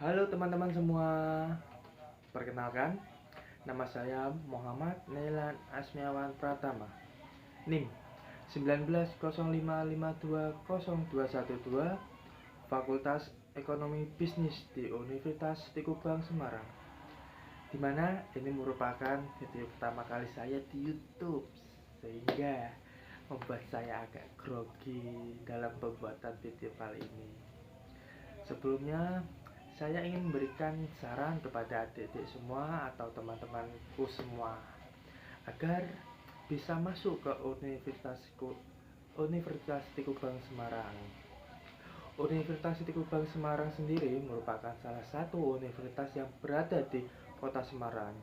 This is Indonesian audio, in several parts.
Halo teman-teman semua, perkenalkan, nama saya Muhammad Nailan Asmiawan Pratama, NIM 1905520212, Fakultas Ekonomi Bisnis di Universitas Tikubang Semarang, di mana ini merupakan video pertama kali saya di YouTube, sehingga membuat saya agak grogi dalam pembuatan video kali ini. Sebelumnya, saya ingin memberikan saran kepada adik-adik semua atau teman-temanku semua agar bisa masuk ke Universitas Tikubang Semarang. Universitas Tikubang Semarang sendiri merupakan salah satu universitas yang berada di Kota Semarang.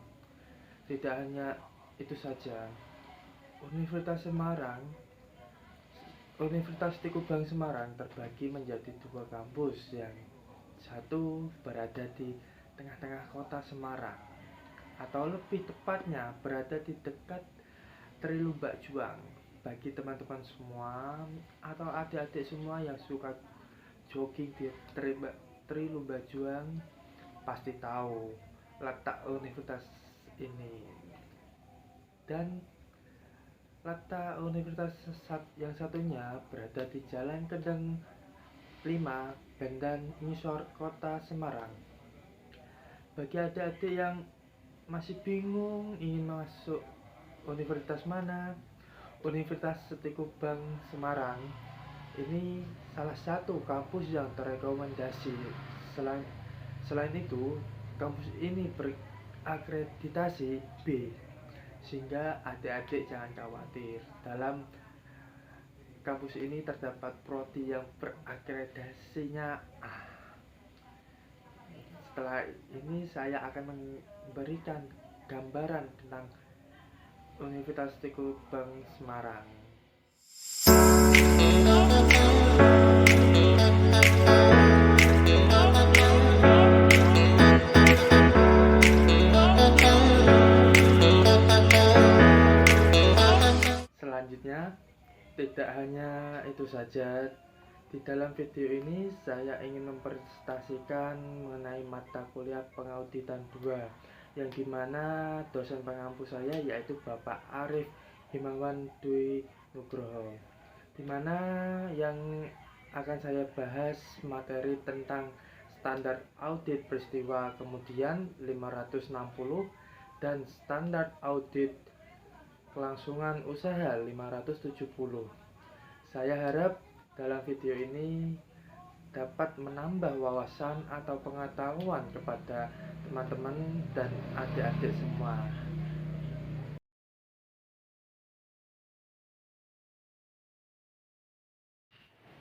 Tidak hanya itu saja, Universitas Semarang Universitas Tikubang Semarang terbagi menjadi dua kampus, yang satu berada di tengah-tengah kota Semarang, atau lebih tepatnya berada di dekat Trilumbak Juang. Bagi teman-teman semua atau adik-adik semua yang suka jogging di Trilumbak Juang pasti tahu letak universitas ini. Dan letak universitas yang satunya berada di Jalan Kendeng 5, Bendan Ngisor, Kota Semarang. Bagi adik-adik yang masih bingung ingin masuk universitas mana, Universitas Tikubang Semarang ini salah satu kampus yang terrekomendasi. Selain itu, kampus ini berakreditasi B, sehingga adik-adik jangan khawatir. Dalam kampus ini terdapat prodi yang berakreditasinya A. Setelah ini saya akan memberikan gambaran tentang Universitas Tikubang Semarang. Selanjutnya, tidak hanya itu saja, di dalam video ini saya ingin mempresentasikan mengenai mata kuliah pengauditan 2, yang dimana dosen pengampu saya yaitu Bapak Arif Himawan Dwi Nugroho, dimana yang akan saya bahas materi tentang standar audit peristiwa kemudian 560 dan standar audit kelangsungan usaha 570. Saya harap dalam video ini dapat menambah wawasan atau pengetahuan kepada teman-teman dan adik-adik semua.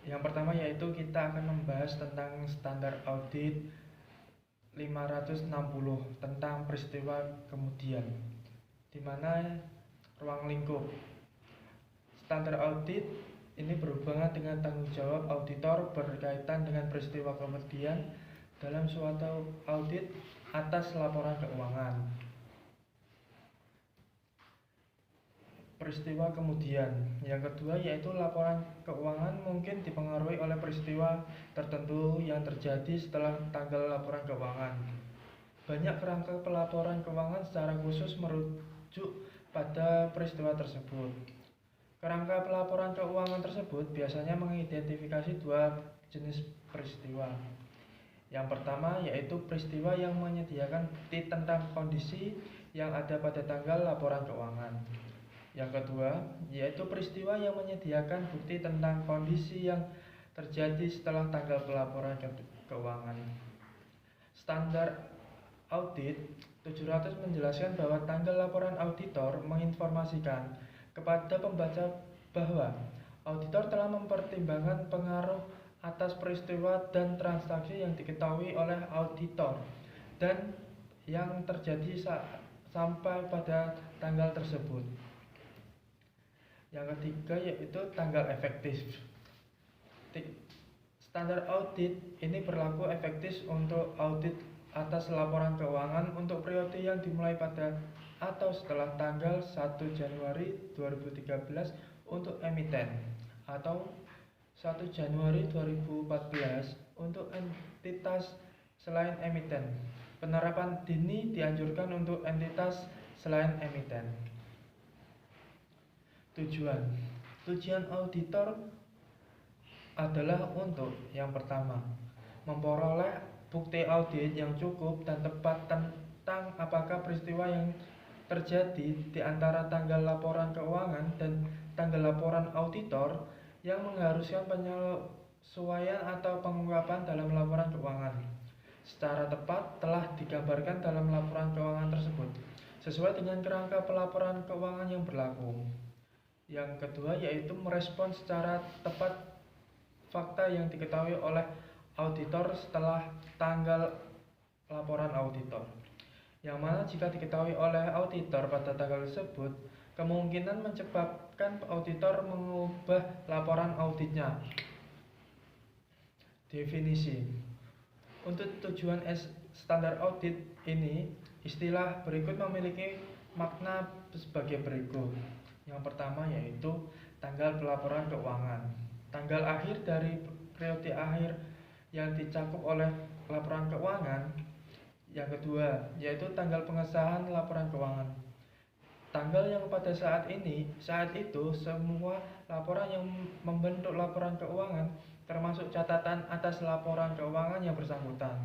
Yang pertama yaitu kita akan membahas tentang standar audit 560 tentang peristiwa kemudian, di mana ruang lingkup. Standar audit ini berhubungan dengan tanggung jawab auditor berkaitan dengan peristiwa kemudian dalam suatu audit atas laporan keuangan. Peristiwa kemudian yang kedua yaitu laporan keuangan mungkin dipengaruhi oleh peristiwa tertentu yang terjadi setelah tanggal laporan keuangan. Banyak kerangka pelaporan keuangan secara khusus merujuk pada peristiwa tersebut. Kerangka pelaporan keuangan tersebut biasanya mengidentifikasi dua jenis peristiwa. Yang pertama yaitu peristiwa yang menyediakan bukti tentang kondisi yang ada pada tanggal laporan keuangan. Yang kedua yaitu peristiwa yang menyediakan bukti tentang kondisi yang terjadi setelah tanggal pelaporan keuangan. Standar Audit 700 menjelaskan bahwa tanggal laporan auditor menginformasikan kepada pembaca bahwa auditor telah mempertimbangkan pengaruh atas peristiwa dan transaksi yang diketahui oleh auditor dan yang terjadi sampai pada tanggal tersebut. Yang ketiga yaitu tanggal efektif. Standar audit ini berlaku efektif untuk audit atas laporan keuangan untuk periode yang dimulai pada atau setelah tanggal 1 Januari 2013 untuk emiten atau 1 Januari 2014 untuk entitas selain emiten. Penerapan dini dianjurkan untuk entitas selain emiten. Tujuan auditor adalah untuk yang pertama, memperoleh bukti audit yang cukup dan tepat tentang apakah peristiwa yang terjadi di antara tanggal laporan keuangan dan tanggal laporan auditor yang mengharuskan penyesuaian atau pengungkapan dalam laporan keuangan secara tepat telah digambarkan dalam laporan keuangan tersebut sesuai dengan kerangka pelaporan keuangan yang berlaku. Yang kedua yaitu merespon secara tepat fakta yang diketahui oleh auditor setelah tanggal laporan auditor, yang mana jika diketahui oleh auditor pada tanggal tersebut, kemungkinan menyebabkan auditor mengubah laporan auditnya. Definisi. Untuk tujuan standar audit ini, istilah berikut memiliki makna sebagai berikut. Yang pertama yaitu tanggal pelaporan keuangan, tanggal akhir dari periode akhir yang dicakup oleh laporan keuangan. Yang kedua yaitu tanggal pengesahan laporan keuangan, tanggal yang pada saat itu semua laporan yang membentuk laporan keuangan termasuk catatan atas laporan keuangan yang bersangkutan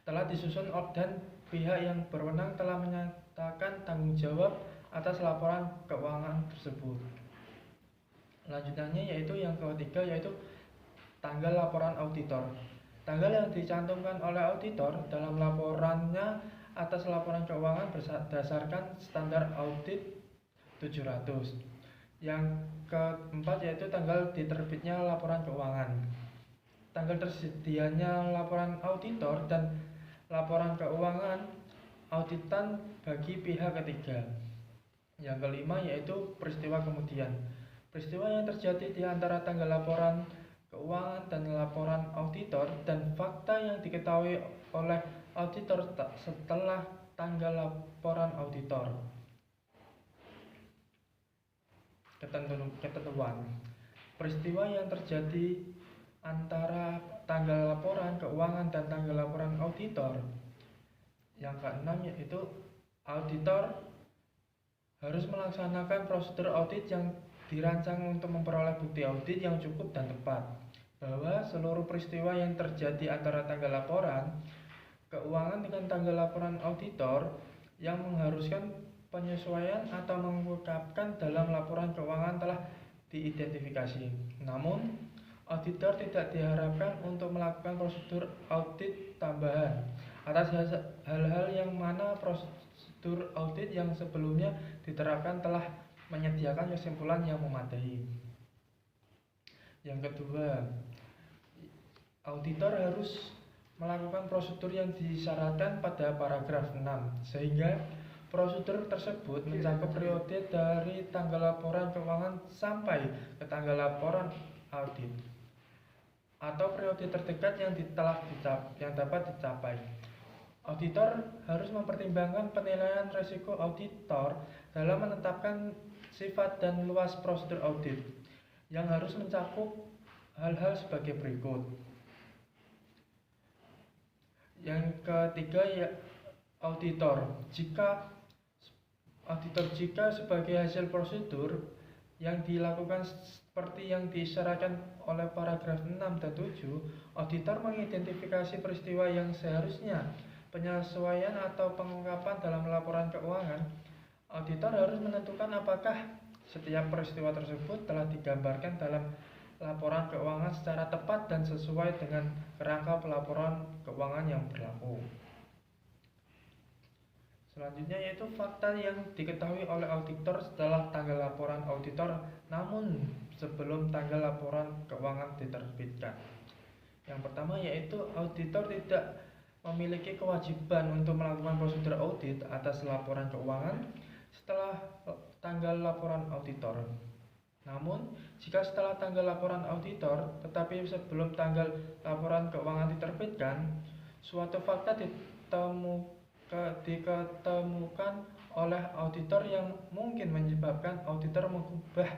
telah disusun dan pihak yang berwenang telah menyatakan tanggung jawab atas laporan keuangan tersebut. Lanjutannya yaitu yang ketiga yaitu tanggal laporan auditor. Tanggal yang dicantumkan oleh auditor dalam laporannya atas laporan keuangan berdasarkan standar audit 700. Yang keempat yaitu tanggal diterbitnya laporan keuangan, tanggal tersedianya laporan auditor dan laporan keuangan auditan bagi pihak ketiga. Yang kelima yaitu peristiwa kemudian. Peristiwa yang terjadi di antara tanggal laporan keuangan dan laporan auditor dan fakta yang diketahui oleh auditor setelah tanggal laporan auditor. Ketentuan. Peristiwa yang terjadi antara tanggal laporan keuangan dan tanggal laporan auditor. Yang keenam yaitu auditor harus melaksanakan prosedur audit yang dirancang untuk memperoleh bukti audit yang cukup dan tepat, bahwa seluruh peristiwa yang terjadi antara tanggal laporan keuangan dengan tanggal laporan auditor yang mengharuskan penyesuaian atau mengungkapkan dalam laporan keuangan telah diidentifikasi. Namun, auditor tidak diharapkan untuk melakukan prosedur audit tambahan atas hal-hal yang mana prosedur audit yang sebelumnya diterapkan telah menyediakan kesimpulan yang memadai. Yang kedua, auditor harus melakukan prosedur yang disyaratkan pada paragraf 6 sehingga prosedur tersebut mencakup periode dari tanggal laporan keuangan sampai ke tanggal laporan audit atau periode terdekat yang dapat dicapai. Auditor harus mempertimbangkan penilaian risiko auditor dalam menetapkan sifat dan luas prosedur audit yang harus mencakup hal-hal sebagai berikut. Yang ketiga ya auditor. Jika sebagai hasil prosedur yang dilakukan seperti yang disyaratkan oleh paragraf 6 dan 7, auditor mengidentifikasi peristiwa yang seharusnya penyesuaian atau pengungkapan dalam laporan keuangan. Auditor harus menentukan apakah setiap peristiwa tersebut telah digambarkan dalam laporan keuangan secara tepat dan sesuai dengan kerangka pelaporan keuangan yang berlaku. Selanjutnya yaitu fakta yang diketahui oleh auditor setelah tanggal laporan auditor namun sebelum tanggal laporan keuangan diterbitkan. Yang pertama yaitu auditor tidak memiliki kewajiban untuk melakukan prosedur audit atas laporan keuangan setelah tanggal laporan auditor. Namun, jika setelah tanggal laporan auditor tetapi sebelum tanggal laporan keuangan diterbitkan, suatu fakta diketemukan oleh auditor yang mungkin menyebabkan auditor mengubah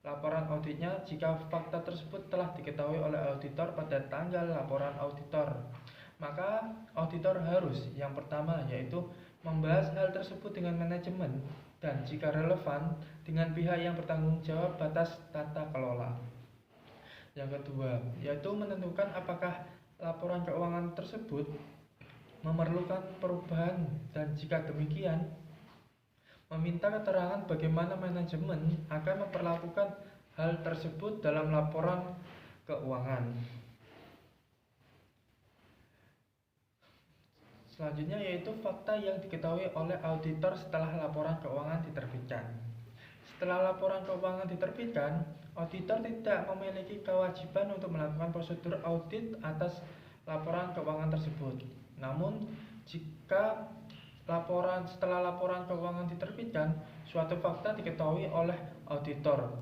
laporan auditnya jika fakta tersebut telah diketahui oleh auditor pada tanggal laporan auditor, Maka auditor harus yang pertama yaitu membahas hal tersebut dengan manajemen dan jika relevan dengan pihak yang bertanggung jawab batas tata kelola. Yang kedua yaitu menentukan apakah laporan keuangan tersebut memerlukan perubahan dan jika demikian meminta keterangan bagaimana manajemen akan memperlakukan hal tersebut dalam laporan keuangan. Selanjutnya yaitu fakta yang diketahui oleh auditor setelah laporan keuangan diterbitkan. Setelah laporan keuangan diterbitkan, auditor tidak memiliki kewajiban untuk melakukan prosedur audit atas laporan keuangan tersebut. Namun, jika setelah laporan keuangan diterbitkan, suatu fakta diketahui oleh auditor,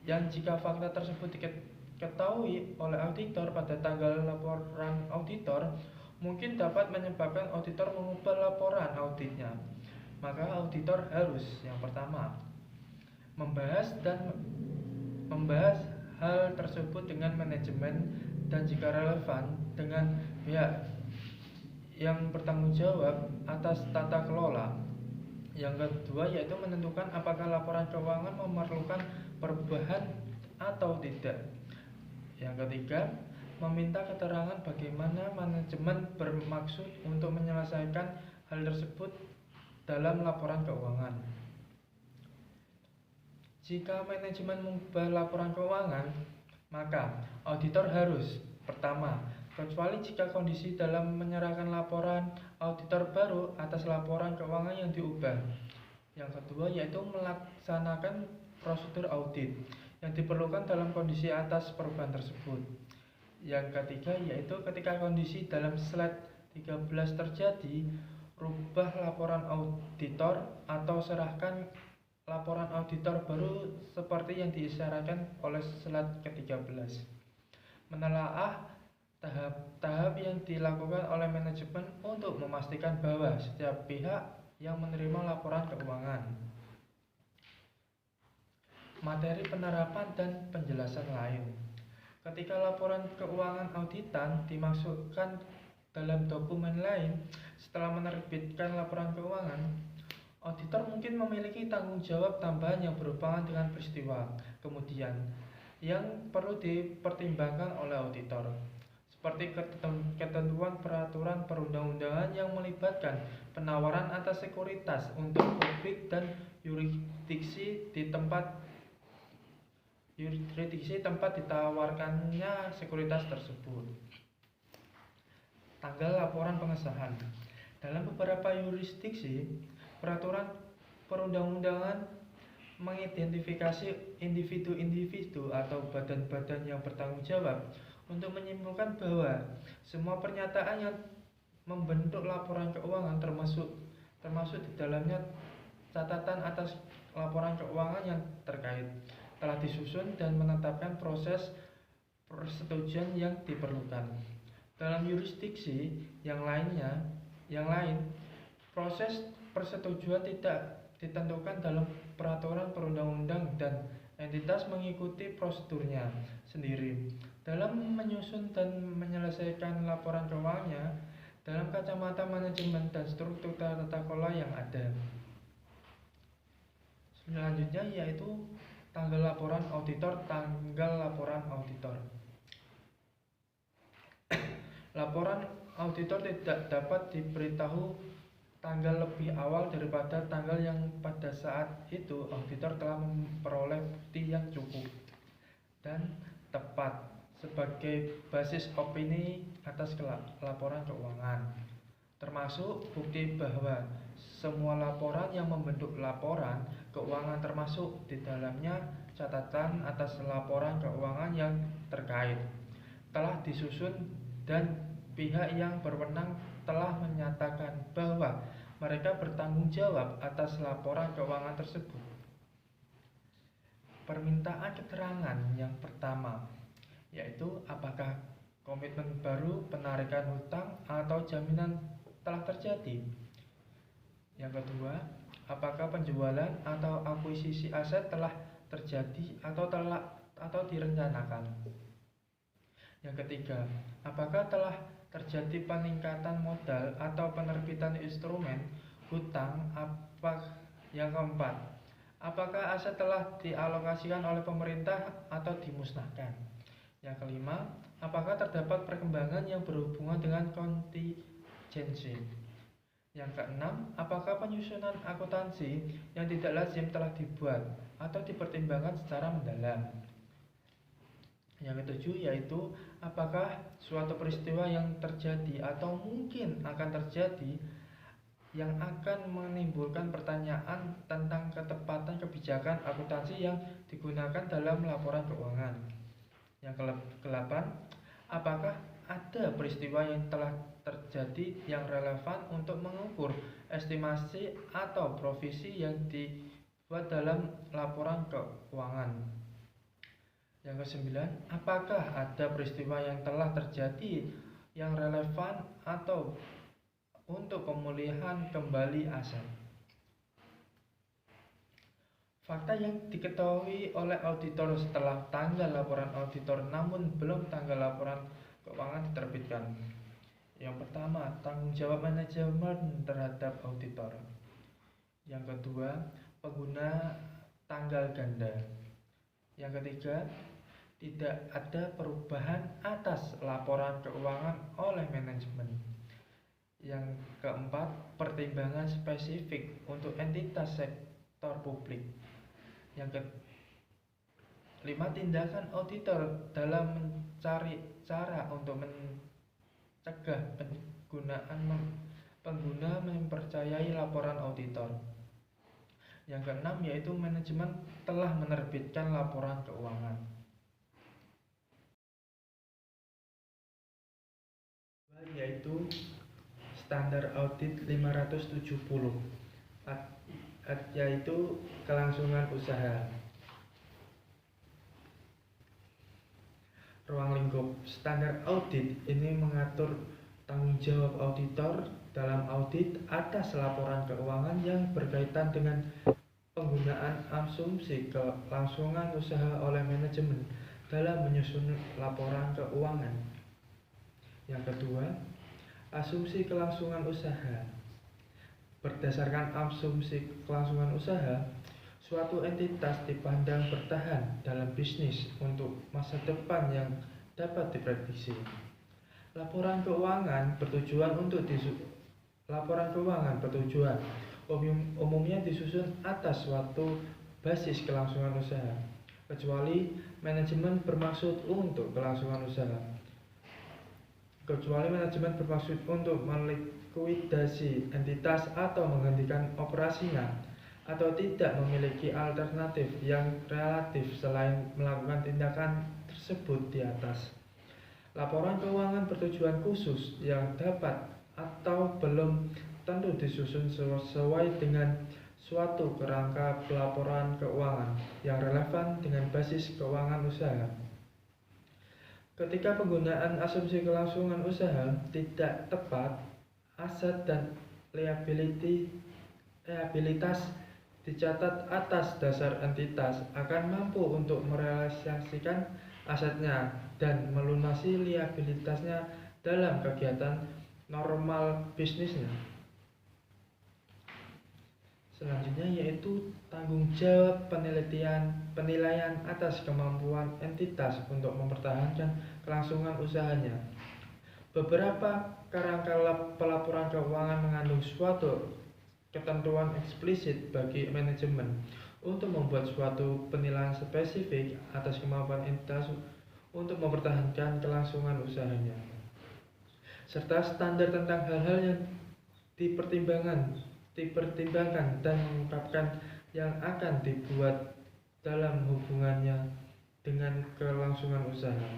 yang jika fakta tersebut diketahui oleh auditor pada tanggal laporan auditor, mungkin dapat menyebabkan auditor mengubah laporan auditnya. Maka auditor harus yang pertama membahas hal tersebut dengan manajemen dan jika relevan dengan pihak yang bertanggung jawab atas tata kelola. Yang kedua yaitu menentukan apakah laporan keuangan memerlukan perubahan atau tidak. Yang ketiga, meminta keterangan bagaimana manajemen bermaksud untuk menyelesaikan hal tersebut dalam laporan keuangan. Jika manajemen mengubah laporan keuangan, maka auditor harus pertama, kecuali jika kondisi dalam menyerahkan laporan auditor baru atas laporan keuangan yang diubah. Yang kedua yaitu melaksanakan prosedur audit yang diperlukan dalam kondisi atas perubahan tersebut. Yang ketiga yaitu ketika kondisi dalam slide 13 terjadi, rubah laporan auditor atau serahkan laporan auditor baru seperti yang diisyaratkan oleh slide ke-13. Menelaah tahap-tahap yang dilakukan oleh manajemen untuk memastikan bahwa setiap pihak yang menerima laporan keuangan. Materi penerapan dan penjelasan lain. Ketika laporan keuangan auditan dimasukkan dalam dokumen lain setelah menerbitkan laporan keuangan, auditor mungkin memiliki tanggung jawab tambahan yang berhubungan dengan peristiwa kemudian yang perlu dipertimbangkan oleh auditor, seperti ketentuan peraturan perundang-undangan yang melibatkan penawaran atas sekuritas untuk publik dan yurisdiksi tempat ditawarkannya sekuritas tersebut. Tanggal laporan pengesahan. Dalam beberapa yurisdiksi, peraturan perundang-undangan mengidentifikasi individu-individu atau badan-badan yang bertanggung jawab untuk menyimpulkan bahwa semua pernyataan yang membentuk laporan keuangan termasuk di dalamnya catatan atas laporan keuangan yang terkait telah disusun dan menetapkan proses persetujuan yang diperlukan. Dalam yurisdiksi yang lain, proses persetujuan tidak ditentukan dalam peraturan perundang-undang dan entitas mengikuti prosedurnya sendiri dalam menyusun dan menyelesaikan laporan keuangannya dalam kacamata manajemen dan struktur tata kelola yang ada. Selanjutnya yaitu tanggal laporan auditor. Laporan auditor tidak dapat diberitahu tanggal lebih awal daripada tanggal yang pada saat itu auditor telah memperoleh bukti yang cukup dan tepat sebagai basis opini atas laporan keuangan, termasuk bukti bahwa semua laporan yang membentuk laporan keuangan termasuk di dalamnya catatan atas laporan keuangan yang terkait telah disusun dan pihak yang berwenang telah menyatakan bahwa mereka bertanggung jawab atas laporan keuangan tersebut. Permintaan keterangan yang pertama yaitu apakah komitmen baru, penarikan hutang atau jaminan telah terjadi. Yang kedua, apakah penjualan atau akuisisi aset telah terjadi atau direncanakan. Yang ketiga, apakah telah terjadi peningkatan modal atau penerbitan instrumen hutang. Yang keempat, apakah aset telah dialokasikan oleh pemerintah atau dimusnahkan? Yang kelima, apakah terdapat perkembangan yang berhubungan dengan kontingensi? Yang keenam, apakah penyusunan akuntansi yang tidak lazim telah dibuat atau dipertimbangkan secara mendalam? Yang ketujuh yaitu, apakah suatu peristiwa yang terjadi atau mungkin akan terjadi yang akan menimbulkan pertanyaan tentang ketepatan kebijakan akuntansi yang digunakan dalam laporan keuangan. Yang ke-8, apakah ada peristiwa yang telah terjadi yang relevan untuk mengukur estimasi atau provisi yang dibuat dalam laporan keuangan. Yang ke-9, apakah ada peristiwa yang telah terjadi yang relevan atau untuk pemulihan kembali aset. Fakta yang diketahui oleh auditor setelah tanggal laporan auditor namun belum tanggal laporan keuangan diterbitkan. Yang pertama, tanggung jawab manajemen terhadap auditor. Yang kedua, pengguna tanggal ganda. Yang ketiga, tidak ada perubahan atas laporan keuangan oleh manajemen. Yang keempat, pertimbangan spesifik untuk entitas sektor publik. Yang kelima, tindakan auditor dalam mencari cara untuk mencegah pengguna mempercayai laporan auditor. Yang keenam yaitu manajemen telah menerbitkan laporan keuangan. Yaitu standar audit 570, yaitu kelangsungan usaha. Ruang lingkup standar audit ini mengatur tanggung jawab auditor dalam audit atas laporan keuangan yang berkaitan dengan penggunaan asumsi kelangsungan usaha oleh manajemen dalam menyusun laporan keuangan. Yang kedua, asumsi kelangsungan usaha. Berdasarkan asumsi kelangsungan usaha, suatu entitas dipandang bertahan dalam bisnis untuk masa depan yang dapat diprediksi. Laporan keuangan bertujuan umumnya disusun atas suatu basis kelangsungan usaha, kecuali manajemen bermaksud untuk kelangsungan usaha. Melikuidasi entitas atau menghentikan operasinya, atau tidak memiliki alternatif yang relatif selain melakukan tindakan tersebut di atas. Laporan keuangan bertujuan khusus yang dapat atau belum tentu disusun sesuai dengan suatu kerangka pelaporan keuangan yang relevan dengan basis keuangan usaha. Ketika penggunaan asumsi kelangsungan usaha tidak tepat, aset dan liabilitas dicatat atas dasar entitas akan mampu untuk merealisasikan asetnya dan melunasi liabilitasnya dalam kegiatan normal bisnisnya. Selanjutnya yaitu tanggung jawab penilaian atas kemampuan entitas untuk mempertahankan kelangsungan usahanya. Beberapa kerangka pelaporan keuangan mengandung suatu ketentuan eksplisit bagi manajemen untuk membuat suatu penilaian spesifik atas kemampuan entitas untuk mempertahankan kelangsungan usahanya, serta standar tentang hal-hal yang dipertimbangkan dan mengungkapkan yang akan dibuat dalam hubungannya dengan kelangsungan usaha.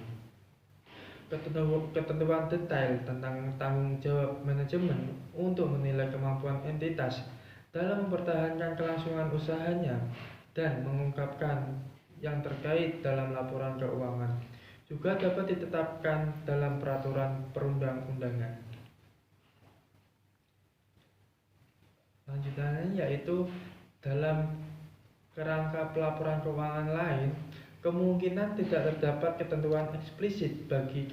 Ketentuan detail tentang tanggung jawab manajemen untuk menilai kemampuan entitas dalam mempertahankan kelangsungan usahanya dan mengungkapkan yang terkait dalam laporan keuangan juga dapat ditetapkan dalam peraturan perundang-undangan. Lanjutannya yaitu dalam kerangka pelaporan keuangan lain, kemungkinan tidak terdapat ketentuan eksplisit bagi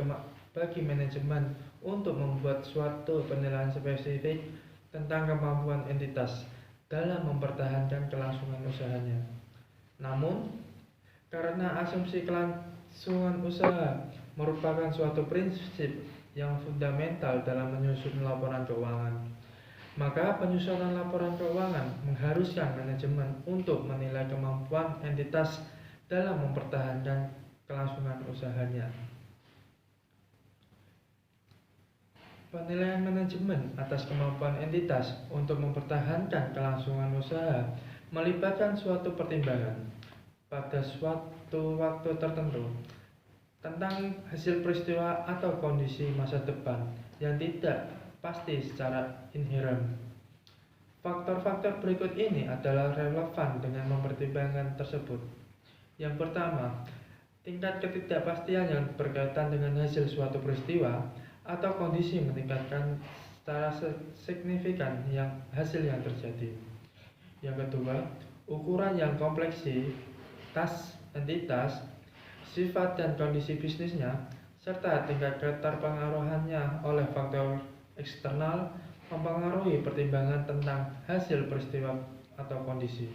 bagi manajemen untuk membuat suatu penilaian spesifik tentang kemampuan entitas dalam mempertahankan kelangsungan usahanya. Namun, karena asumsi kelangsungan usaha merupakan suatu prinsip yang fundamental dalam menyusun laporan keuangan, maka penyusunan laporan keuangan mengharuskan manajemen untuk menilai kemampuan entitas dalam mempertahankan kelangsungan usahanya. Penilaian manajemen atas kemampuan entitas untuk mempertahankan kelangsungan usaha melibatkan suatu pertimbangan pada suatu waktu tertentu tentang hasil peristiwa atau kondisi masa depan yang tidak pasti secara inheren. Faktor-faktor berikut ini adalah relevan dengan mempertimbangkan tersebut. Yang pertama, tingkat ketidakpastian yang berkaitan dengan hasil suatu peristiwa atau kondisi meningkatkan secara signifikan hasil yang terjadi. Yang kedua, ukuran yang kompleksitas entitas, sifat dan kondisi bisnisnya, serta tingkat keterpengaruhannya oleh faktor eksternal mempengaruhi pertimbangan tentang hasil peristiwa atau kondisi.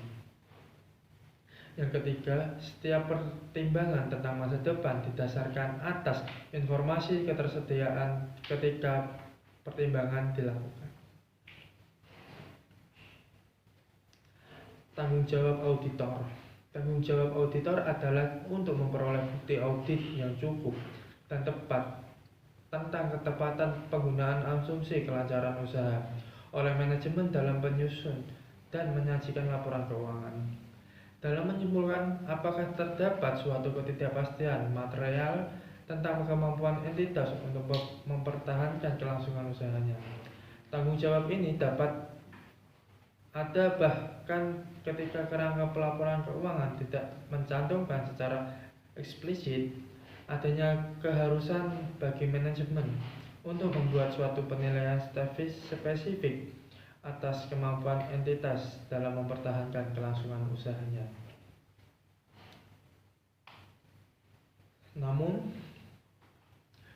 Yang ketiga, setiap pertimbangan tentang masa depan didasarkan atas informasi ketersediaan ketika pertimbangan dilakukan. Tanggung jawab auditor. Tanggung jawab auditor adalah untuk memperoleh bukti audit yang cukup dan tepat tentang ketepatan penggunaan asumsi kelancaran usaha oleh manajemen dalam penyusun dan menyajikan laporan keuangan. Dalam menyimpulkan apakah terdapat suatu ketidakpastian material tentang kemampuan entitas untuk mempertahankan kelangsungan usahanya. Tanggung jawab ini dapat ada bahkan ketika kerangka pelaporan keuangan tidak mencantumkan secara eksplisit adanya keharusan bagi manajemen untuk membuat suatu penilaian spesifik atas kemampuan entitas dalam mempertahankan kelangsungan usahanya. Namun,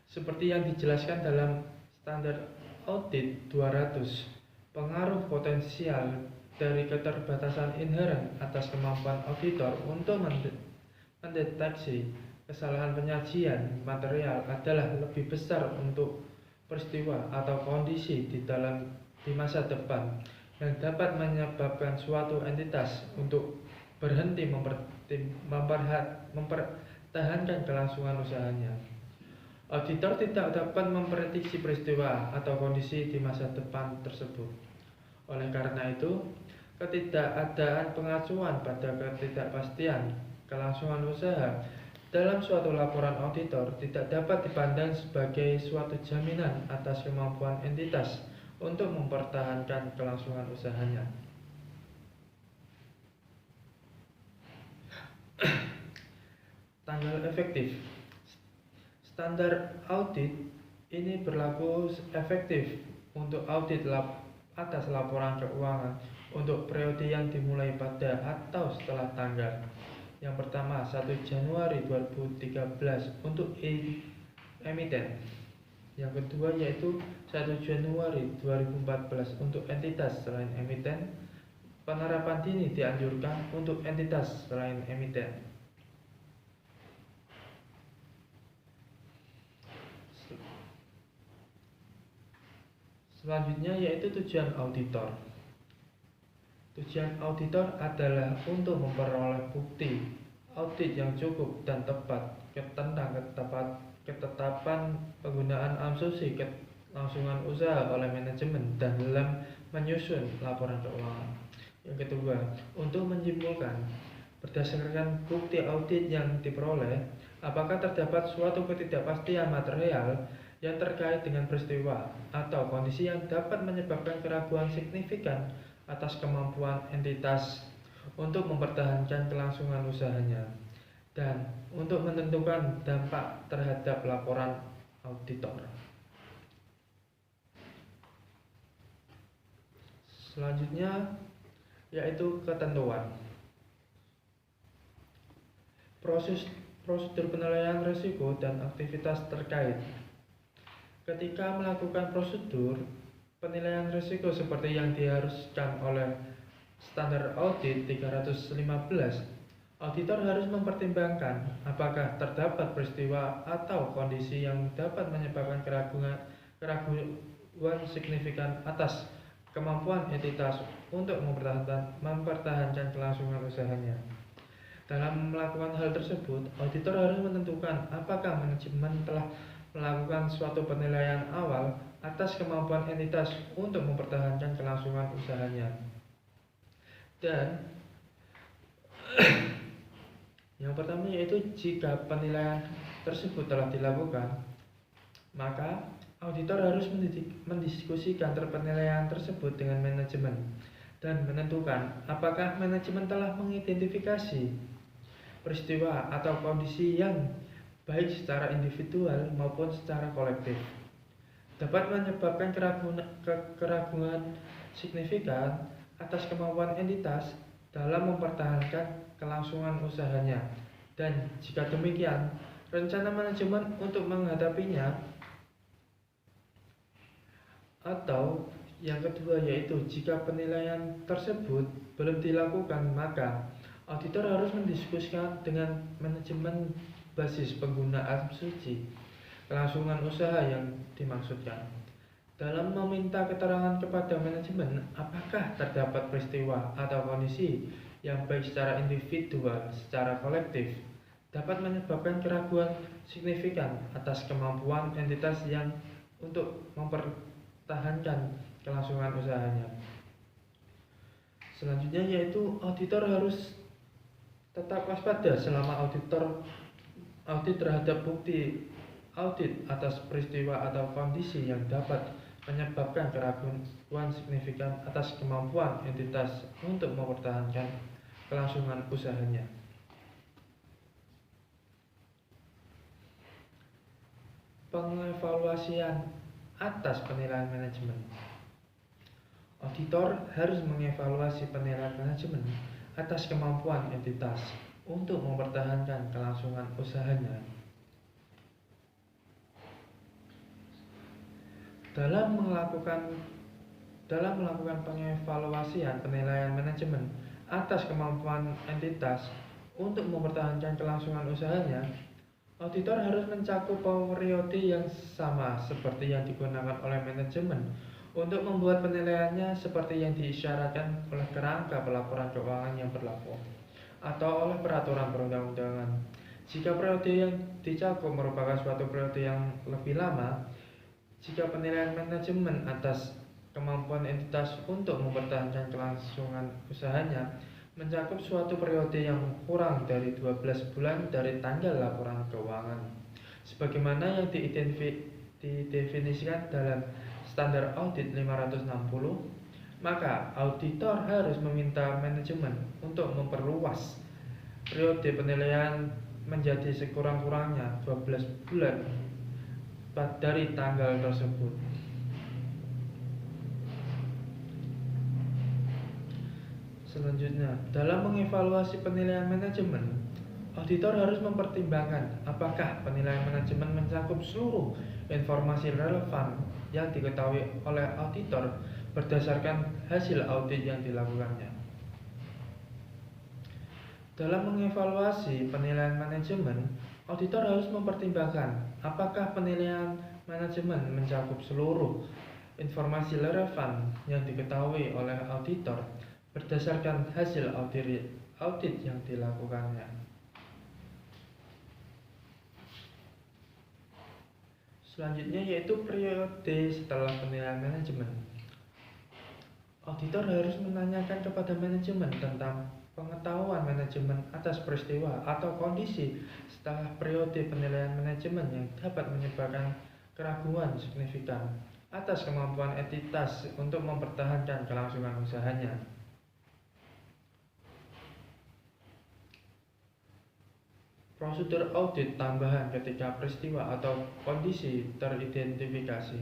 seperti yang dijelaskan dalam standar audit 200, pengaruh potensial dari keterbatasan inheren atas kemampuan auditor untuk mendeteksi kesalahan penyajian material adalah lebih besar untuk peristiwa atau kondisi di masa depan yang dapat menyebabkan suatu entitas untuk berhenti mempertahankan kelangsungan usahanya. Auditor tidak dapat memprediksi peristiwa atau kondisi di masa depan tersebut. Oleh karena itu, ketidakadaan pengacuan pada ketidakpastian kelangsungan usaha dalam suatu laporan auditor tidak dapat dipandang sebagai suatu jaminan atas kemampuan entitas untuk mempertahankan kelangsungan usahanya. Tanggal efektif. Standar audit ini berlaku efektif untuk audit atas laporan keuangan untuk periode yang dimulai pada atau setelah tanggal. Yang pertama, 1 Januari 2013 untuk emiten. Yang kedua yaitu 1 Januari 2014 untuk entitas selain emiten. Penerapan dini dianjurkan untuk entitas selain emiten. Selanjutnya yaitu tujuan auditor. Tujuan auditor adalah untuk memperoleh bukti audit yang cukup dan tepat tentang ketetapan penggunaan asumsi kelangsungan usaha oleh manajemen dan dalam menyusun laporan keuangan. Yang kedua, untuk menyimpulkan berdasarkan bukti audit yang diperoleh, apakah terdapat suatu ketidakpastian material yang terkait dengan peristiwa atau kondisi yang dapat menyebabkan keraguan signifikan atas kemampuan entitas untuk mempertahankan kelangsungan usahanya dan untuk menentukan dampak terhadap laporan auditor. Selanjutnya yaitu ketentuan. Prosedur penilaian risiko dan aktivitas terkait. Ketika melakukan prosedur penilaian risiko seperti yang diharuskan oleh Standar Audit 315, auditor harus mempertimbangkan apakah terdapat peristiwa atau kondisi yang dapat menyebabkan keraguan signifikan atas kemampuan entitas untuk mempertahankan kelangsungan usahanya. Dalam melakukan hal tersebut, auditor harus menentukan apakah manajemen telah melakukan suatu penilaian awal atas kemampuan entitas untuk mempertahankan kelangsungan usahanya. Dan yang pertama yaitu jika penilaian tersebut telah dilakukan, maka auditor harus mendiskusikan penilaian tersebut dengan manajemen dan menentukan apakah manajemen telah mengidentifikasi peristiwa atau kondisi yang baik secara individual maupun secara kolektif dapat menyebabkan keraguan signifikan atas kemampuan entitas dalam mempertahankan kelangsungan usahanya, dan jika demikian, rencana manajemen untuk menghadapinya. Atau yang kedua yaitu jika penilaian tersebut belum dilakukan, maka auditor harus mendiskusikan dengan manajemen basis penggunaan asumsi kelangsungan usaha yang dimaksudkan. Dalam meminta keterangan kepada manajemen apakah terdapat peristiwa atau kondisi yang baik secara individual, secara kolektif, dapat menyebabkan keraguan signifikan atas kemampuan entitas yang untuk mempertahankan kelangsungan usahanya. Selanjutnya yaitu auditor harus tetap waspada selama audit terhadap bukti audit atas peristiwa atau kondisi yang dapat menyebabkan keraguan signifikan atas kemampuan entitas untuk mempertahankan kelangsungan usahanya. Pengevaluasian atas penilaian manajemen. Auditor harus mengevaluasi penilaian manajemen atas kemampuan entitas untuk mempertahankan kelangsungan usahanya. Dalam melakukan pengevaluasian penilaian manajemen atas kemampuan entitas untuk mempertahankan kelangsungan usahanya, auditor harus mencakup periode yang sama seperti yang digunakan oleh manajemen untuk membuat penilaiannya seperti yang diisyaratkan oleh kerangka pelaporan keuangan yang berlaku atau oleh peraturan perundang-undangan. Jika periode yang dicakup merupakan suatu periode yang lebih lama, jika penilaian manajemen atas kemampuan entitas untuk mempertahankan kelangsungan usahanya mencakup suatu periode yang kurang dari 12 bulan dari tanggal laporan keuangan, sebagaimana yang didefinisikan dalam Standar Audit 560, maka auditor harus meminta manajemen untuk memperluas periode penilaian menjadi sekurang-kurangnya 12 bulan dari tanggal tersebut. Selanjutnya, dalam mengevaluasi penilaian manajemen, auditor harus mempertimbangkan apakah penilaian manajemen mencakup seluruh informasi relevan yang diketahui oleh auditor berdasarkan hasil audit yang dilakukannya. Dalam mengevaluasi penilaian manajemen, auditor harus mempertimbangkan apakah penilaian manajemen mencakup seluruh informasi relevan yang diketahui oleh auditor berdasarkan hasil audit yang dilakukannya. Selanjutnya yaitu periode setelah penilaian manajemen. Auditor harus menanyakan kepada manajemen tentang pengetahuan manajemen atas peristiwa atau kondisi setelah periode penilaian manajemen yang dapat menyebabkan keraguan signifikan atas kemampuan entitas untuk mempertahankan kelangsungan usahanya. Prosedur audit tambahan ketika peristiwa atau kondisi teridentifikasi.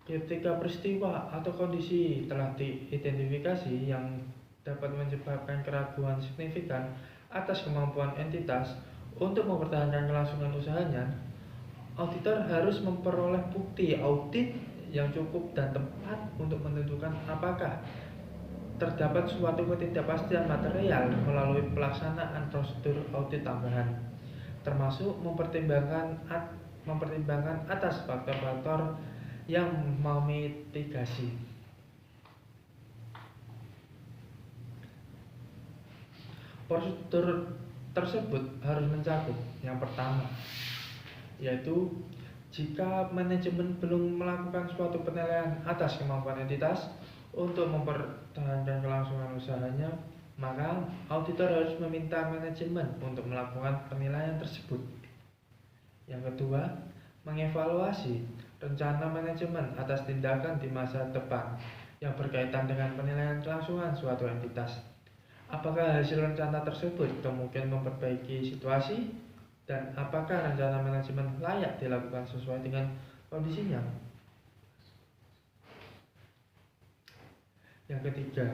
Ketika peristiwa atau kondisi telah diidentifikasi yang dapat menyebabkan keraguan signifikan atas kemampuan entitas untuk mempertahankan kelangsungan usahanya, auditor harus memperoleh bukti audit yang cukup dan tepat untuk menentukan apakah terdapat suatu ketidakpastian material melalui pelaksanaan prosedur audit tambahan, termasuk mempertimbangkan atas faktor-faktor yang memitigasi. Prosedur tersebut harus mencakup yang pertama, yaitu jika manajemen belum melakukan suatu penilaian atas kemampuan entitas untuk mempertahankan kelangsungan usahanya, maka auditor harus meminta manajemen untuk melakukan penilaian tersebut. Yang kedua, mengevaluasi rencana manajemen atas tindakan di masa depan yang berkaitan dengan penilaian kelangsungan suatu entitas. Apakah hasil rencana tersebut kemungkinan memperbaiki situasi, dan apakah rencana manajemen layak dilakukan sesuai dengan kondisinya? Yang ketiga,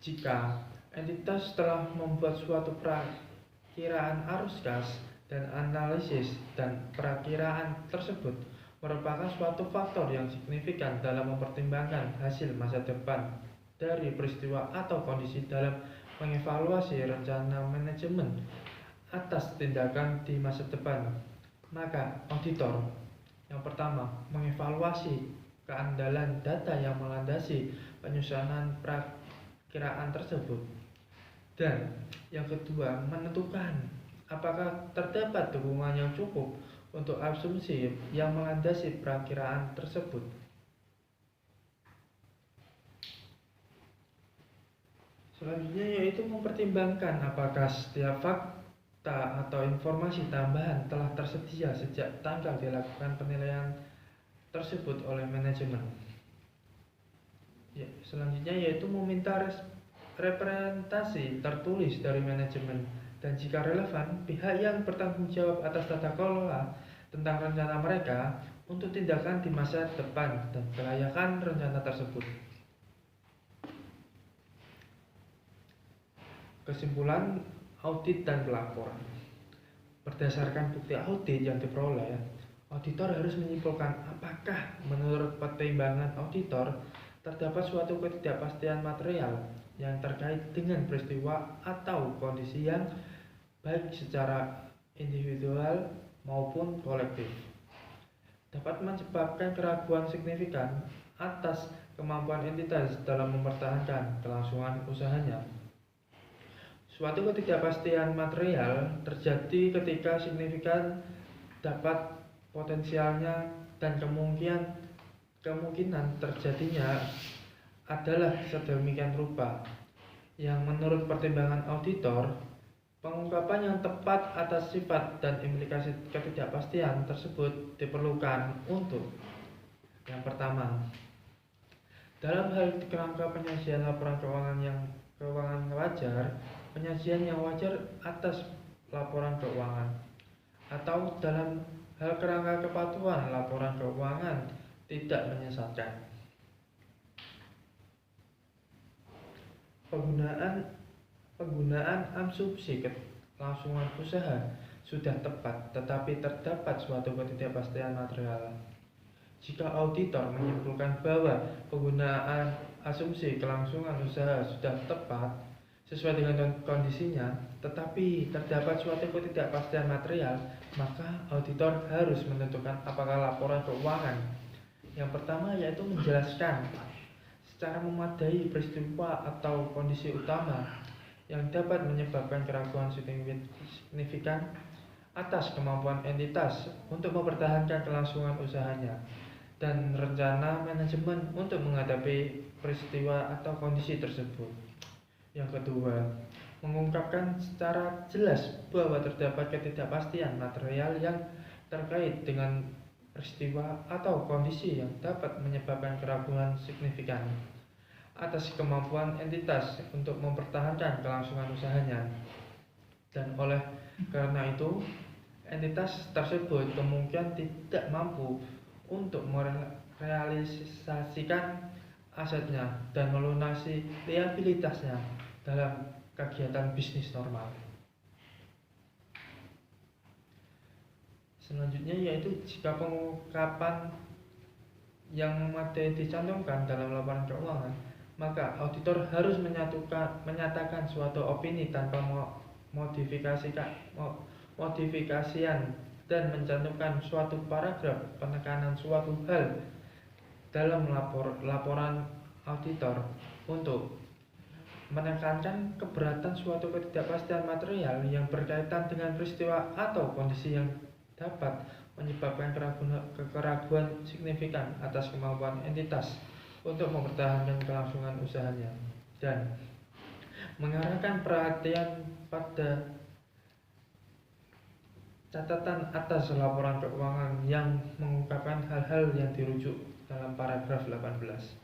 jika entitas telah membuat suatu perakiraan arus kas dan analisis dan perakiraan tersebut merupakan suatu faktor yang signifikan dalam mempertimbangkan hasil masa depan dari peristiwa atau kondisi dalam mengevaluasi rencana manajemen atas tindakan di masa depan, maka auditor yang pertama mengevaluasi keandalan data yang melandasi penyusunan perakiraan tersebut, dan yang kedua menentukan apakah terdapat dukungan yang cukup untuk asumsi yang melandasi perakiraan tersebut. Selanjutnya yaitu mempertimbangkan apakah setiap fakta atau informasi tambahan telah tersedia sejak tanggal dilakukan penilaian tersebut oleh manajemen. Selanjutnya yaitu meminta representasi tertulis dari manajemen, dan jika relevan, pihak yang bertanggung jawab atas tata kelola tentang rencana mereka untuk tindakan di masa depan dan kelayakan rencana tersebut. Kesimpulan audit dan pelaporan. Berdasarkan bukti audit yang diperoleh, auditor harus menyimpulkan apakah menurut pertimbangan auditor terdapat suatu ketidakpastian material yang terkait dengan peristiwa atau kondisi yang baik secara individual maupun kolektif dapat menyebabkan keraguan signifikan atas kemampuan entitas dalam mempertahankan kelangsungan usahanya. Suatu ketidakpastian material terjadi ketika signifikan dapat potensialnya dan kemungkinan terjadinya adalah sedemikian rupa yang menurut pertimbangan auditor, pengungkapan yang tepat atas sifat dan implikasi ketidakpastian tersebut diperlukan untuk yang pertama, dalam hal kerangka penyajian laporan keuangan wajar, penyajian yang wajar atas laporan keuangan, atau dalam hal kerangka kepatuhan laporan keuangan tidak menyesatkan. Penggunaan asumsi kelangsungan usaha sudah tepat, tetapi terdapat suatu ketidakpastian material. Jika auditor menyimpulkan bahwa penggunaan asumsi kelangsungan usaha sudah tepat sesuai dengan kondisinya, tetapi terdapat suatu ketidakpastian material, maka auditor harus menentukan apakah laporan keuangan yang pertama yaitu menjelaskan secara memadai peristiwa atau kondisi utama yang dapat menyebabkan keraguan signifikan atas kemampuan entitas untuk mempertahankan kelangsungan usahanya dan rencana manajemen untuk menghadapi peristiwa atau kondisi tersebut. Yang kedua, mengungkapkan secara jelas bahwa terdapat ketidakpastian material yang terkait dengan peristiwa atau kondisi yang dapat menyebabkan keraguan signifikan atas kemampuan entitas untuk mempertahankan kelangsungan usahanya, dan oleh karena itu entitas tersebut kemungkinan tidak mampu untuk merealisasikan asetnya dan melunasi liabilitasnya dalam kegiatan bisnis normal. Selanjutnya yaitu jika pengungkapan yang memadai dicantumkan dalam laporan keuangan, maka auditor harus menyatakan suatu opini tanpa modifikasian dan mencantumkan suatu paragraf penekanan suatu hal dalam laporan auditor untuk menekankan keberatan suatu ketidakpastian material yang berkaitan dengan peristiwa atau kondisi yang dapat menyebabkan keraguan signifikan atas kemampuan entitas untuk mempertahankan kelangsungan usahanya, dan mengarahkan perhatian pada catatan atas laporan keuangan yang mengungkapkan hal-hal yang dirujuk dalam paragraf 18.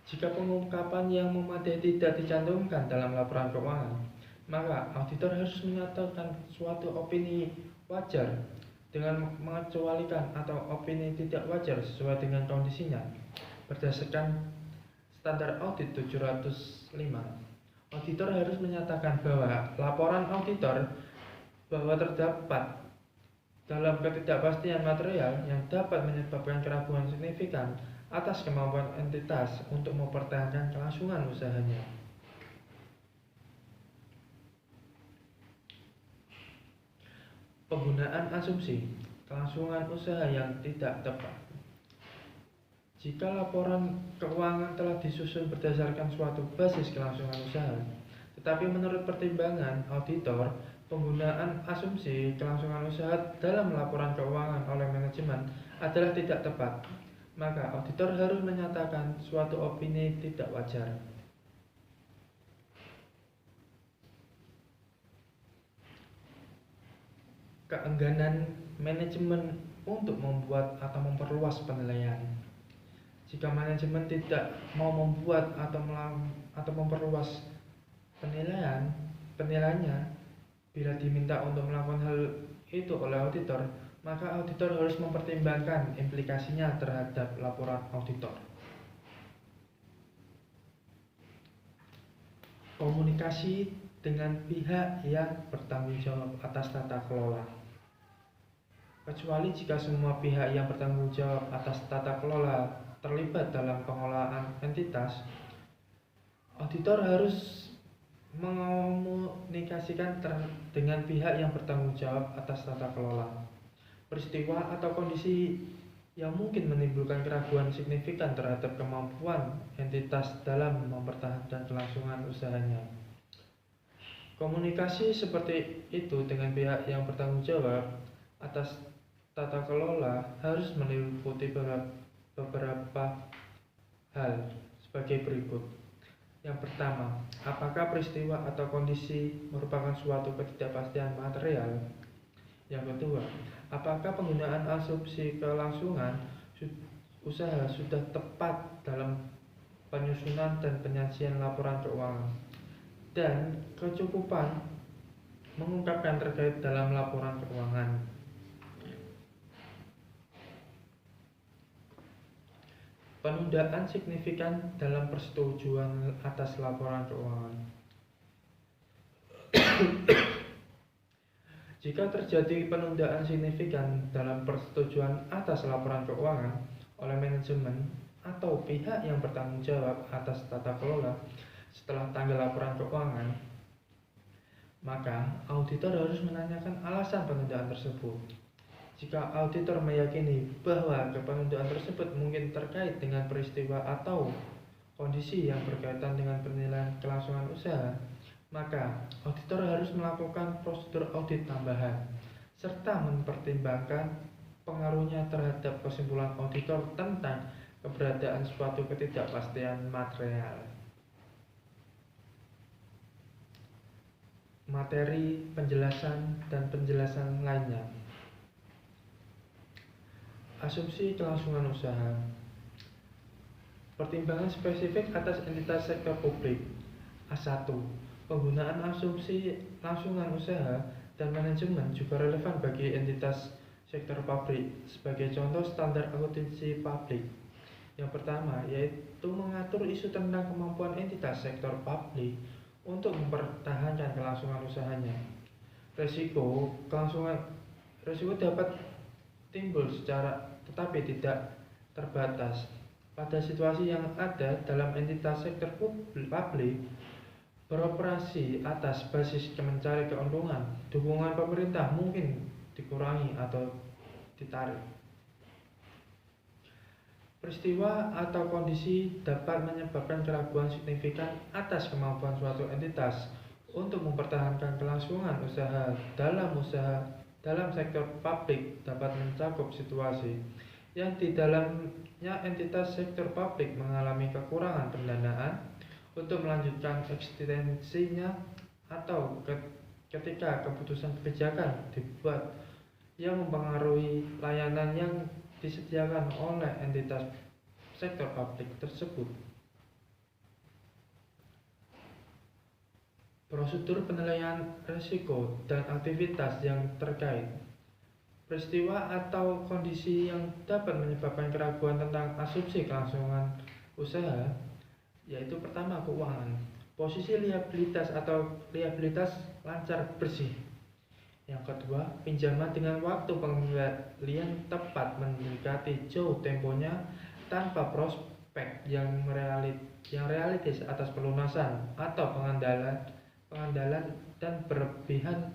Jika pengungkapan yang memadai tidak dicantumkan dalam laporan keuangan, maka auditor harus menyatakan suatu opini wajar dengan mengecualikan atau opini tidak wajar sesuai dengan kondisinya. Berdasarkan standar audit 705, auditor harus menyatakan bahwa laporan auditor bahwa terdapat dalam ketidakpastian material yang dapat menyebabkan keraguan signifikan atas kemampuan entitas untuk mempertahankan kelangsungan usahanya. Penggunaan asumsi kelangsungan usaha yang tidak tepat. Jika laporan keuangan telah disusun berdasarkan suatu basis kelangsungan usaha, tetapi menurut pertimbangan auditor, penggunaan asumsi kelangsungan usaha dalam laporan keuangan oleh manajemen adalah tidak tepat, maka auditor harus menyatakan suatu opini tidak wajar. Keengganan manajemen untuk membuat atau memperluas penilaian. Jika manajemen tidak mau membuat atau memperluas penilaiannya bila diminta untuk melakukan hal itu oleh auditor, maka auditor harus mempertimbangkan implikasinya terhadap laporan auditor. Komunikasi dengan pihak yang bertanggung jawab atas tata kelola. Kecuali jika semua pihak yang bertanggung jawab atas tata kelola terlibat dalam pengelolaan entitas, auditor harus mengomunikasikan dengan pihak yang bertanggung jawab atas tata kelola peristiwa atau kondisi yang mungkin menimbulkan keraguan signifikan terhadap kemampuan entitas dalam mempertahankan kelangsungan usahanya. Komunikasi seperti itu dengan pihak yang bertanggung jawab atas tata kelola harus meliputi beberapa hal sebagai berikut. Yang pertama, apakah peristiwa atau kondisi merupakan suatu ketidakpastian material? Yang kedua, apakah penggunaan asumsi kelangsungan usaha sudah tepat dalam penyusunan dan penyajian laporan keuangan? Dan kecukupan mengungkapkan terkait dalam laporan keuangan. Penundaan signifikan dalam persetujuan atas laporan keuangan. Jika terjadi penundaan signifikan dalam persetujuan atas laporan keuangan oleh manajemen atau pihak yang bertanggung jawab atas tata kelola setelah tanggal laporan keuangan, maka auditor harus menanyakan alasan penundaan tersebut. Jika auditor meyakini bahwa penundaan tersebut mungkin terkait dengan peristiwa atau kondisi yang berkaitan dengan penilaian kelangsungan usaha, maka auditor harus melakukan prosedur audit tambahan serta mempertimbangkan pengaruhnya terhadap kesimpulan auditor tentang keberadaan suatu ketidakpastian material. Materi penjelasan dan penjelasan lainnya. Asumsi kelangsungan usaha. Pertimbangan spesifik atas entitas sektor publik. A1. Penggunaan asumsi kelangsungan usaha dan manajemen juga relevan bagi entitas sektor publik. Sebagai contoh standar akuntansi publik. Yang pertama yaitu mengatur isu tentang kemampuan entitas sektor publik untuk mempertahankan kelangsungan usahanya. Resiko dapat timbul tetapi tidak terbatas. Pada situasi yang ada dalam entitas sektor publik beroperasi atas basis mencari keuntungan, dukungan pemerintah mungkin dikurangi atau ditarik. Peristiwa atau kondisi dapat menyebabkan keraguan signifikan atas kemampuan suatu entitas untuk mempertahankan kelangsungan usaha. Dalam sektor publik dapat mencakup situasi yang di dalamnya entitas sektor publik mengalami kekurangan pendanaan untuk melanjutkan eksistensinya, atau ketika keputusan kebijakan dibuat yang mempengaruhi layanan yang disediakan oleh entitas sektor publik tersebut. Prosedur penilaian risiko dan aktivitas yang terkait. Peristiwa atau kondisi yang dapat menyebabkan keraguan tentang asumsi kelangsungan usaha, yaitu pertama, keuangan. Posisi liabilitas lancar bersih. Yang kedua, pinjaman dengan waktu pengembalian tepat mendekati jauh temponya tanpa prospek yang realistis atas pelunasan, atau pengandalan dan berlebihan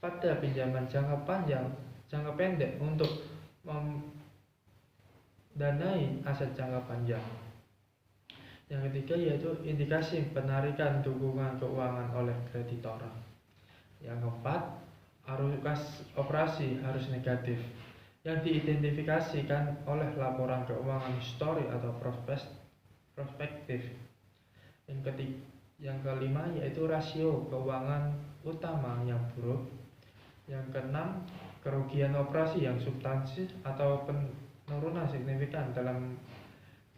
pada pinjaman jangka pendek untuk mendanai aset jangka panjang. Yang ketiga yaitu indikasi penarikan dukungan keuangan oleh kreditor. Yang keempat, arus operasi harus negatif yang diidentifikasikan oleh laporan keuangan histori atau prospektif. Yang kelima yaitu rasio keuangan utama yang buruk. Yang keenam, kerugian operasi yang substansial atau penurunan signifikan dalam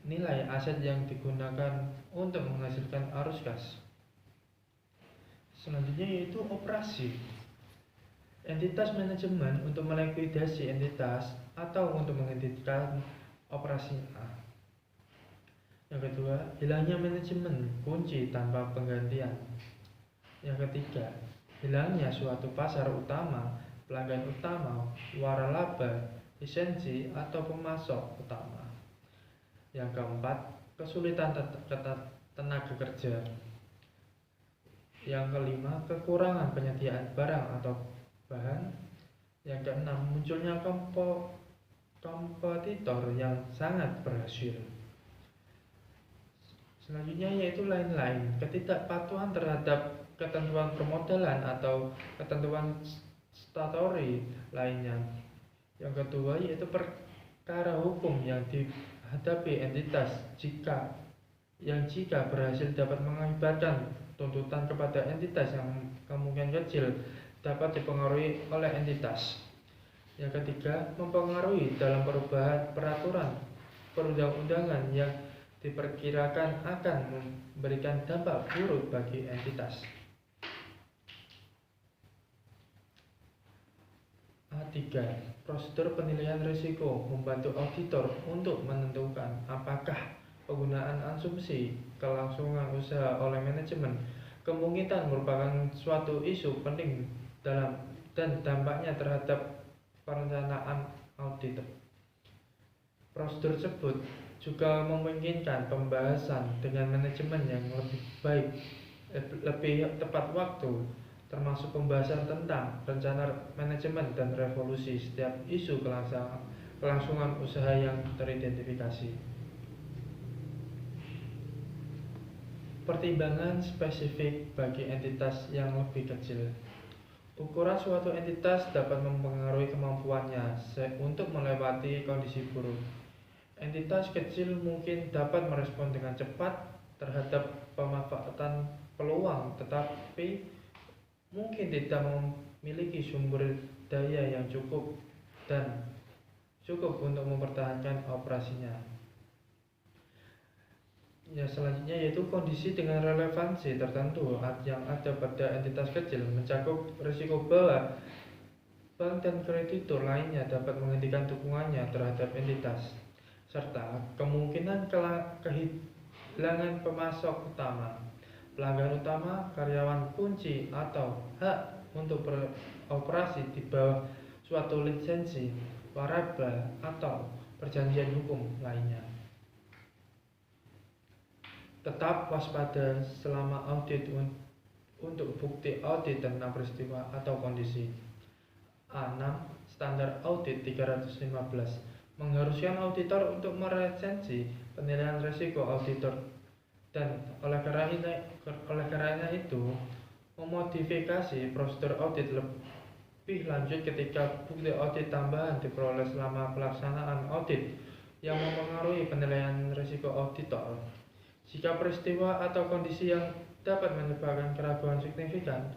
nilai aset yang digunakan untuk menghasilkan arus kas. Selanjutnya yaitu operasi. Entitas manajemen untuk melikuidasi entitas atau untuk menghentikan operasi A. Yang kedua, hilangnya manajemen kunci tanpa penggantian. Yang ketiga, hilangnya suatu pasar utama, pelanggan utama, waralaba, lisensi atau pemasok utama. Yang keempat, kesulitan tenaga kerja. Yang kelima, kekurangan penyediaan barang atau bahan. Yang keenam, munculnya kompetitor yang sangat berhasil. Selanjutnya yaitu lain-lain, ketidakpatuhan terhadap ketentuan permodalan atau ketentuan statutory lainnya. Yang kedua yaitu perkara hukum yang dihadapi entitas jika berhasil dapat mengakibatkan tuntutan kepada entitas yang kemungkinan kecil dapat dipengaruhi oleh entitas. Yang ketiga, mempengaruhi dalam perubahan peraturan perundang-undangan yang diperkirakan akan memberikan dampak buruk bagi entitas. A3. Prosedur penilaian risiko membantu auditor untuk menentukan apakah penggunaan asumsi kelangsungan usaha oleh manajemen kemungkinan merupakan suatu isu penting dan dampaknya terhadap perencanaan audit. Prosedur tersebut juga memungkinkan pembahasan dengan manajemen yang lebih tepat waktu, termasuk pembahasan tentang rencana manajemen dan revolusi setiap isu kelangsungan usaha yang teridentifikasi. Pertimbangan spesifik bagi entitas yang lebih kecil. Ukuran suatu entitas dapat mempengaruhi kemampuannya untuk melewati kondisi buruk. Entitas kecil mungkin dapat merespon dengan cepat terhadap pemanfaatan peluang, tetapi mungkin tidak memiliki sumber daya yang cukup untuk mempertahankan operasinya. Selanjutnya yaitu kondisi dengan relevansi tertentu yang ada pada entitas kecil mencakup risiko bahwa bank dan kreditur lainnya dapat menghentikan dukungannya terhadap entitas, serta kemungkinan kehilangan pemasok utama. pelanggan utama, karyawan kunci, atau hak untuk beroperasi di bawah suatu lisensi, waraba, atau perjanjian hukum lainnya. Tetap waspada selama audit untuk bukti audit tentang peristiwa atau kondisi. A6. Standar Audit 315 mengharuskan auditor untuk meresensi penilaian risiko auditor dan oleh karena itu memodifikasi prosedur audit lebih lanjut ketika bukti audit tambahan diperoleh selama pelaksanaan audit yang mempengaruhi penilaian risiko auditor. Jika peristiwa atau kondisi yang dapat menyebabkan keraguan signifikan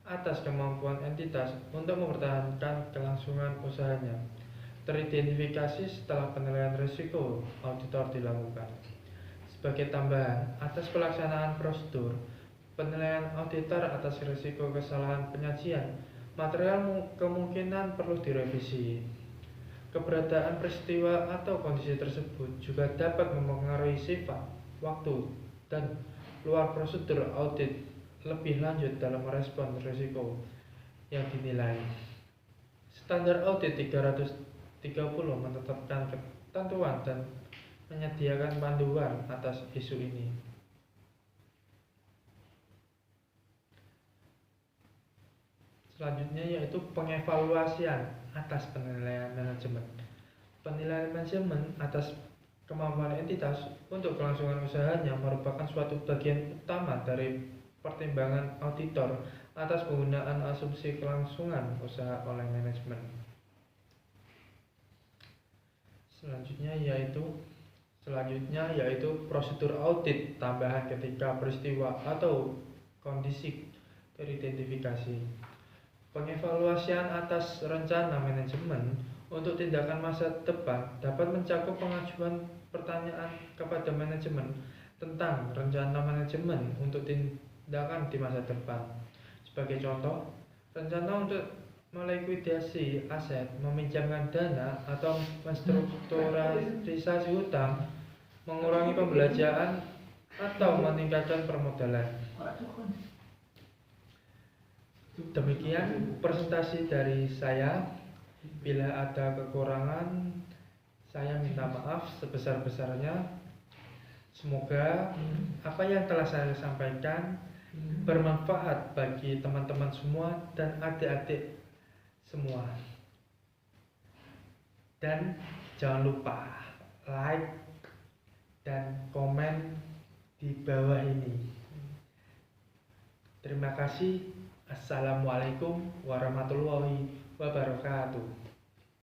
atas kemampuan entitas untuk mempertahankan kelangsungan usahanya, teridentifikasi setelah penilaian risiko auditor dilakukan. Sebagai tambahan, atas pelaksanaan prosedur penilaian auditor atas risiko kesalahan penyajian, material kemungkinan perlu direvisi. Keberadaan peristiwa atau kondisi tersebut juga dapat mempengaruhi sifat, waktu, dan luar prosedur audit lebih lanjut dalam merespon risiko yang dinilai. Standar Audit 330 menetapkan ketentuan dan menyediakan panduan atas isu ini. Selanjutnya yaitu pengevaluasian atas penilaian manajemen. Penilaian manajemen atas kemampuan entitas untuk kelangsungan usahanya merupakan suatu bagian utama dari pertimbangan auditor atas penggunaan asumsi kelangsungan usaha oleh manajemen. Selanjutnya yaitu prosedur audit tambahan ketika peristiwa atau kondisi teridentifikasi. Pengevaluasian atas rencana manajemen untuk tindakan masa depan dapat mencakup pengajuan pertanyaan kepada manajemen tentang rencana manajemen untuk tindakan di masa depan. Sebagai contoh, rencana untuk melikuidasi aset, meminjamkan dana, atau menstrukturalisasi hutang, mengurangi pembelanjaan, atau meningkatkan permodalan. Demikian presentasi dari saya. Bila ada kekurangan, saya minta maaf sebesar-besarnya. Semoga apa yang telah saya sampaikan bermanfaat bagi teman-teman semua dan adik-adik semua. Dan jangan lupa like dan komen di bawah ini. Terima kasih. Assalamualaikum warahmatullahi wabarakatuh.